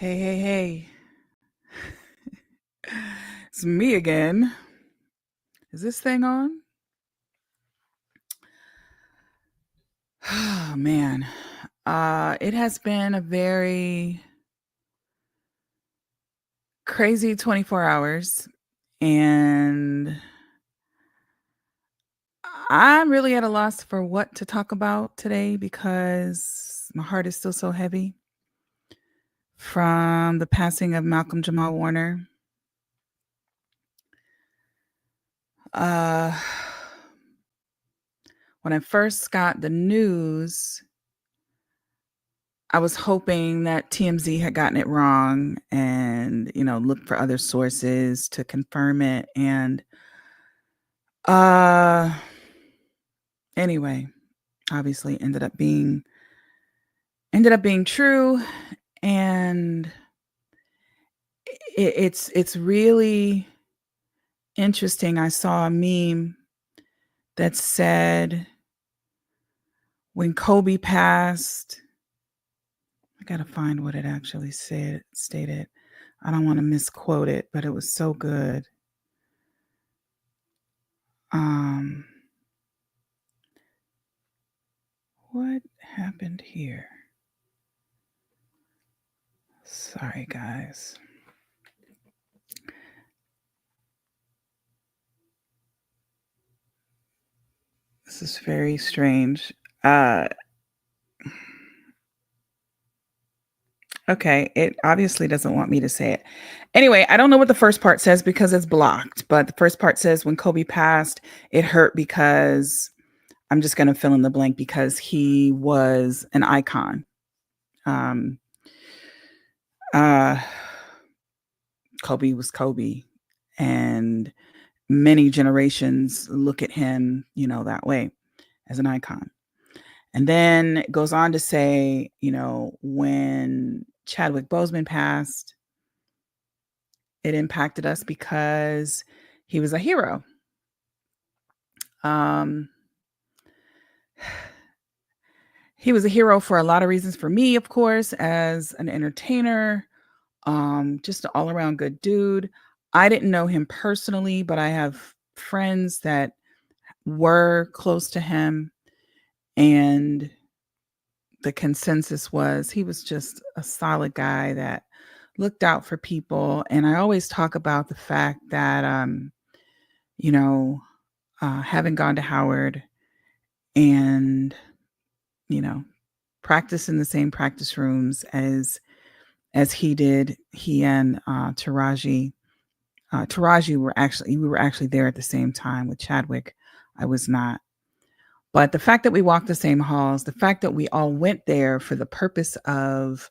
Hey, hey, hey. It's me again. Is this thing on? Oh, man. It has been a very crazy 24 hours, and I'm really at a loss for what to talk about today because my heart is still so heavy from the passing of Malcolm Jamal Warner. Uh, when I first got the news, I was hoping that TMZ had gotten it wrong and, looked for other sources to confirm it. And uh anyway, obviously ended up being true. And it's really interesting. I saw a meme that said when Kobe passed, I gotta find what it actually stated. I don't want to misquote it, but it was so good. Um What happened here? Sorry, guys. This is very strange. Uh, okay, it obviously doesn't want me to say it. Anyway, I don't know what the first part says because it's blocked, but the first part says when Kobe passed, it hurt because I'm just going to fill in the blank because he was an icon. Um, uh, Kobe was Kobe, and many generations look at him, that way as an icon. And then it goes on to say, when Chadwick Boseman passed, it impacted us because he was a hero. Um, he was a hero for a lot of reasons. For me, of course, as an entertainer, just an all around good dude. I didn't know him personally, but I have friends that were close to him, and the consensus was he was just a solid guy that looked out for people. And I always talk about the fact that, you know, having gone to Howard and, you know, practice in the same practice rooms as he did, he and Taraji we were actually there at the same time with Chadwick. I was not. But the fact that we walked the same halls, the fact that we all went there for the purpose of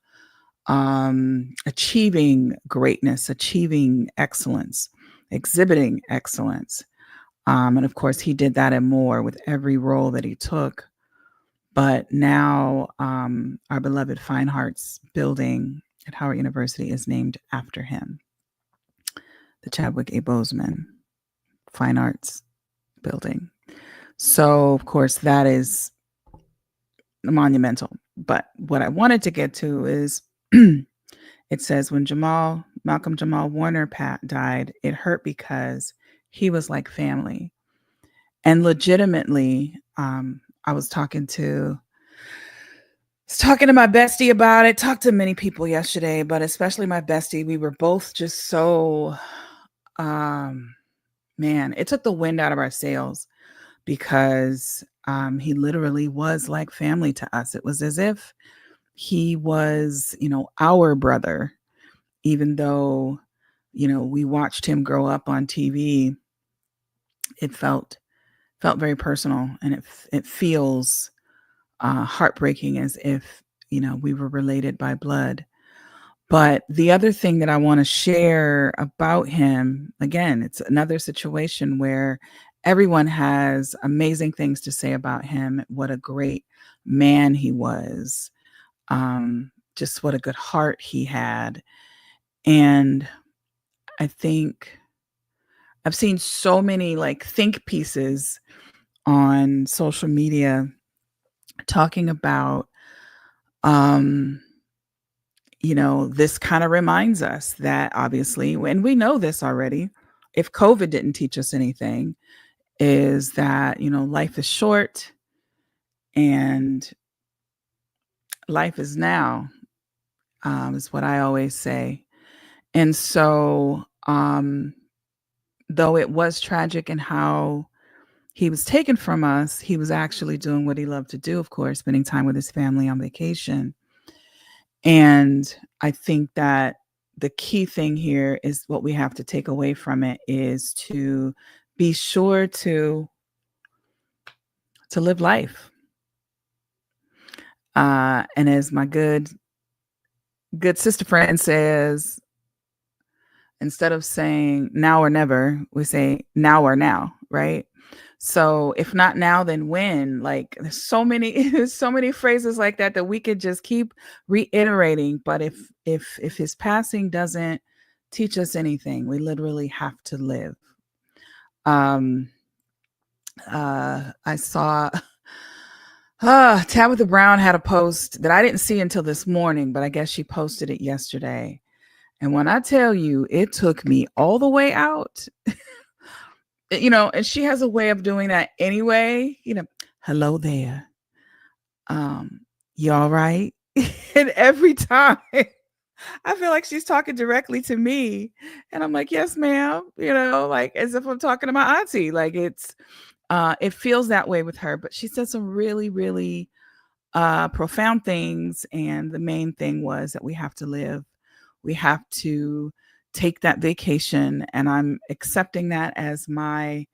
achieving greatness, achieving excellence, exhibiting excellence. And of course, he did that and more with every role that he took. But now our beloved Fine Arts building at Howard University is named after him, the Chadwick A. Boseman Fine Arts building. So, of course, that is monumental. But what I wanted to get to is it says when Malcolm Jamal Warner died, it hurt because he was like family. And legitimately, I was talking to my bestie about it, talked to many people yesterday, but especially my bestie. We were both just so, man, it took the wind out of our sails because he literally was like family to us. It was as if he was, our brother, even though, we watched him grow up on TV. It felt very personal, and it feels heartbreaking as if, we were related by blood. But the other thing that I want to share about him, again, it's another situation where everyone has amazing things to say about him. What a great man he was. Just what a good heart he had. And I think I've seen so many like think pieces on social media talking about um this kind of reminds us that obviously, and we know this already, if COVID didn't teach us anything, is that, life is short and life is now, is what I always say. And so, though it was tragic in how he was taken from us, he was actually doing what he loved to do, of course, spending time with his family on vacation. And I think that the key thing here is what we have to take away from it is to be sure to live life. And as my good sister friend says, instead of saying now or never, we say now or now, right? So if not now, then when? Like there's so many, there's so many phrases like that that we could just keep reiterating. But if his passing doesn't teach us anything, we literally have to live. Um, I saw Tabitha Brown had a post that I didn't see until this morning, but I guess she posted it yesterday. And when I tell you, it took me all the way out, and she has a way of doing that anyway, hello there. You all right? And every time I feel like she's talking directly to me. And I'm like, yes, ma'am, like as if I'm talking to my auntie. Like it feels that way with her. But she said some really, really profound things. And the main thing was that we have to live. We have to take that vacation. And I'm accepting that as my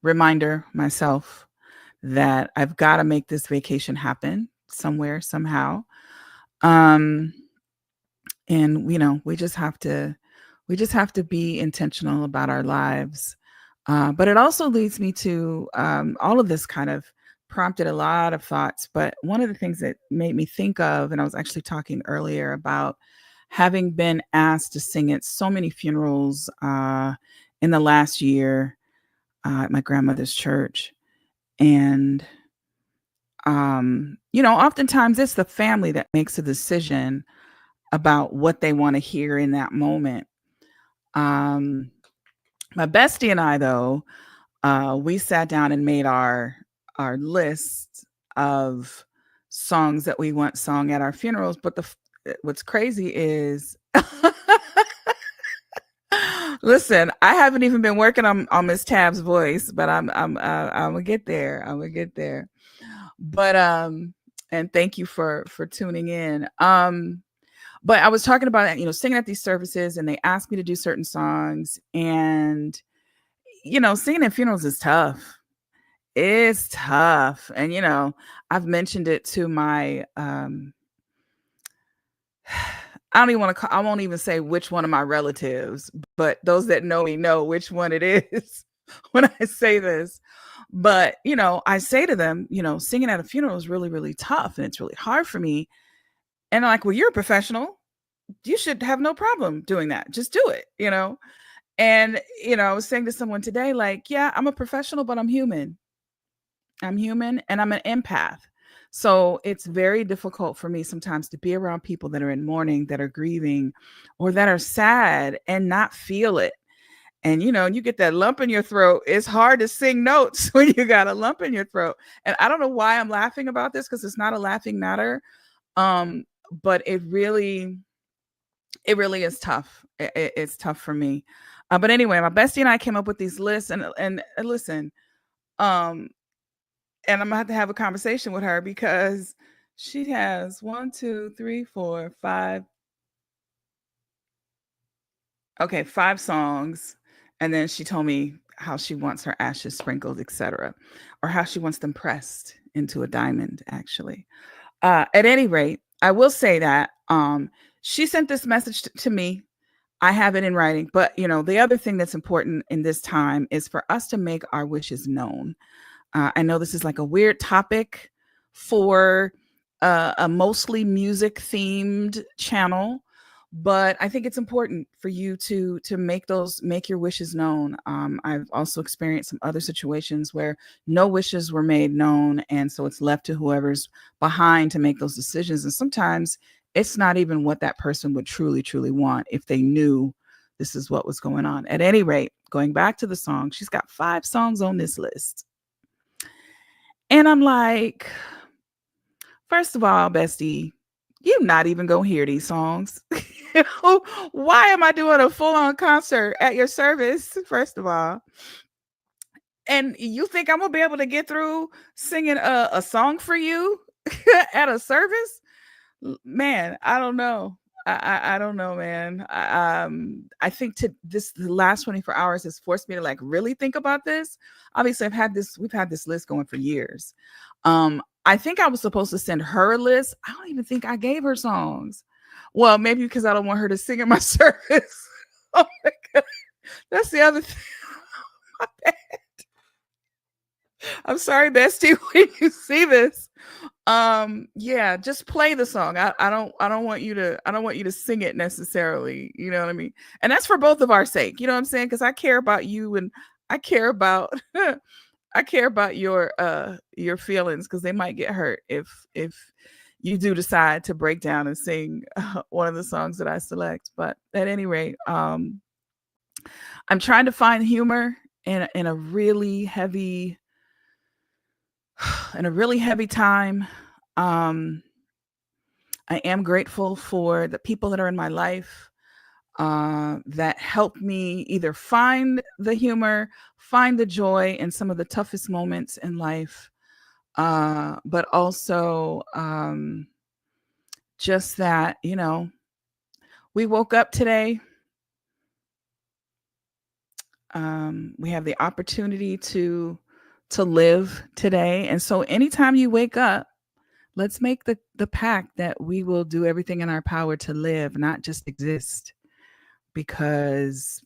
reminder myself that I've got to make this vacation happen somewhere, somehow. And we just have to be intentional about our lives. But it also leads me to all of this kind of prompted a lot of thoughts. But one of the things that made me think of, and I was actually talking earlier about having been asked to sing at so many funerals in the last year at my grandmother's church. And, oftentimes it's the family that makes a decision about what they want to hear in that moment. My bestie and I, though, we sat down and made our list of songs that we want sung at our funerals. But what's crazy is, listen, I haven't even been working on Miss Tab's voice, but I'm gonna get there. I'm gonna get there. But and thank you for tuning in. But I was talking about, singing at these services, and they asked me to do certain songs, and singing at funerals is tough. It's tough. And I've mentioned it to my I don't even want to I won't even say which one of my relatives, but those that know me know which one it is when I say this. But, I say to them, singing at a funeral is really, really tough and it's really hard for me. And I'm like, well, you're a professional. You should have no problem doing that. Just do it. And, I was saying to someone today, like, yeah, I'm a professional, but I'm human. I'm human and I'm an empath. So it's very difficult for me sometimes to be around people that are in mourning, that are grieving, or that are sad and not feel it. And you get that lump in your throat. It's hard to sing notes when you got a lump in your throat. And I don't know why I'm laughing about this, because it's not a laughing matter. But it really is tough. It's tough for me. But anyway, my bestie and I came up with these lists, and listen, and I'm gonna have to have a conversation with her, because she has 1, 2, 3, 4, 5. Okay, 5 songs. And then she told me how she wants her ashes sprinkled, etc., or how she wants them pressed into a diamond, actually. At any rate, I will say that she sent this message to me. I have it in writing. But, the other thing that's important in this time is for us to make our wishes known. I know this is like a weird topic for a mostly music themed channel, But I think it's important for you to make your wishes known. I've also experienced some other situations where no wishes were made known, and so it's left to whoever's behind to make those decisions. And sometimes it's not even what that person would truly want if they knew this is what was going on. At any rate, going back to the song, she's got 5 songs on this list, and I'm like, first of all, bestie, you're not even gonna hear these songs. You know, why am I doing a full-on concert at your service, first of all? And you think I'm gonna be able to get through singing a song for you at a service? Man, I don't know. I don't know, man. I think to this the last 24 hours has forced me to like really think about this. Obviously, we've had this list going for years. I think I was supposed to send her a list. I don't even think I gave her songs. Well, maybe because I don't want her to sing in my service. Oh my god. That's the other thing. I'm sorry, bestie, when you see this. Yeah, just play the song. I don't want you to sing it necessarily, you know what I mean? And that's for both of our sake, you know what I'm saying? Because I care about you, and I care about I care about your feelings, because they might get hurt if you do decide to break down and sing one of the songs that I select. But at any rate, I'm trying to find humor in a really heavy in a really heavy time. Um, I am grateful for the people that are in my life that help me either find the humor, find the joy in some of the toughest moments in life, but also just that, we woke up today. We have the opportunity to live today, and so anytime you wake up, let's make the pact that we will do everything in our power to live, not just exist. Because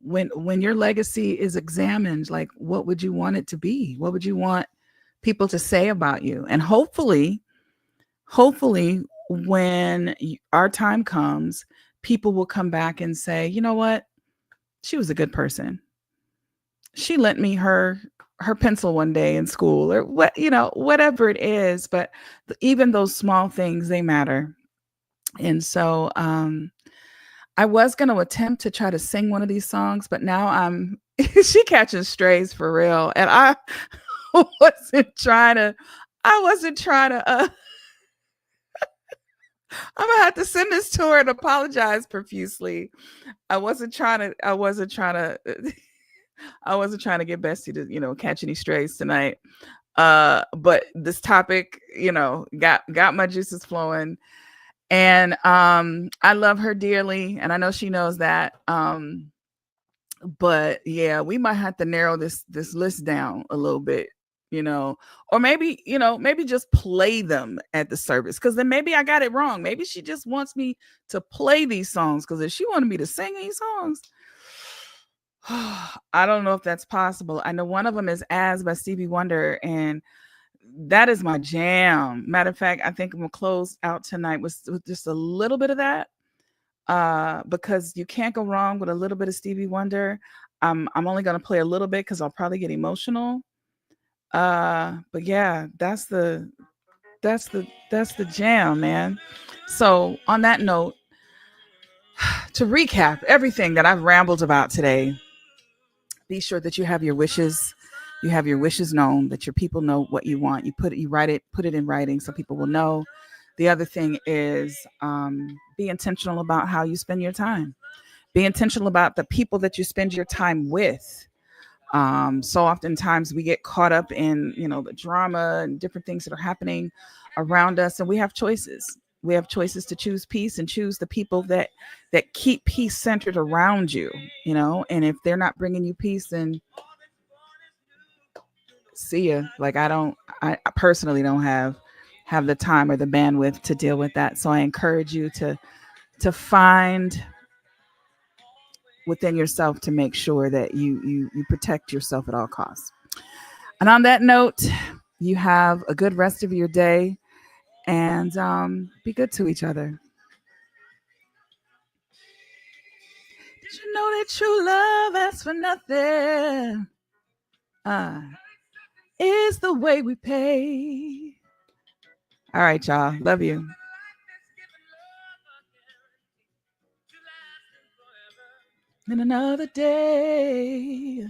when your legacy is examined, like, what would you want it to be? What would you want people to say about you? And hopefully, when our time comes, people will come back and say, you know what, she was a good person. She lent me her pencil one day in school, or whatever it is. But even those small things, they matter. And so I was going to attempt to try to sing one of these songs, but now I'm she catching strays for real, and I wasn't trying to I'm gonna have to send this to her and apologize profusely. I wasn't trying to get Bessie to, catch any strays tonight. But this topic, got my juices flowing. And I love her dearly, and I know she knows that. But yeah, we might have to narrow this list down a little bit, or maybe just play them at the service, because then maybe I got it wrong. Maybe she just wants me to play these songs, because if she wanted me to sing these songs, I don't know if that's possible. I know one of them is "As" by Stevie Wonder, and that is my jam. Matter of fact, I think I'm gonna close out tonight with just a little bit of that, because you can't go wrong with a little bit of Stevie Wonder. I'm only gonna play a little bit because I'll probably get emotional. But yeah, that's the jam, man. So on that note, to recap everything that I've rambled about today, be sure that you have your wishes known, that your people know what you want. You write it, put it in writing so people will know. The other thing is, be intentional about how you spend your time. Be intentional about the people that you spend your time with. So oftentimes we get caught up in, the drama and different things that are happening around us, and we have choices. We have choices to choose peace and choose the people that keep peace centered around you. And if they're not bringing you peace, then see ya. Like, I personally don't have the time or the bandwidth to deal with that. So I encourage you to find within yourself to make sure that you protect yourself at all costs. And on that note, you have a good rest of your day, and be good to each other. You know that true love asks for nothing. Is the way we pay. All right, y'all. Love you. In another day.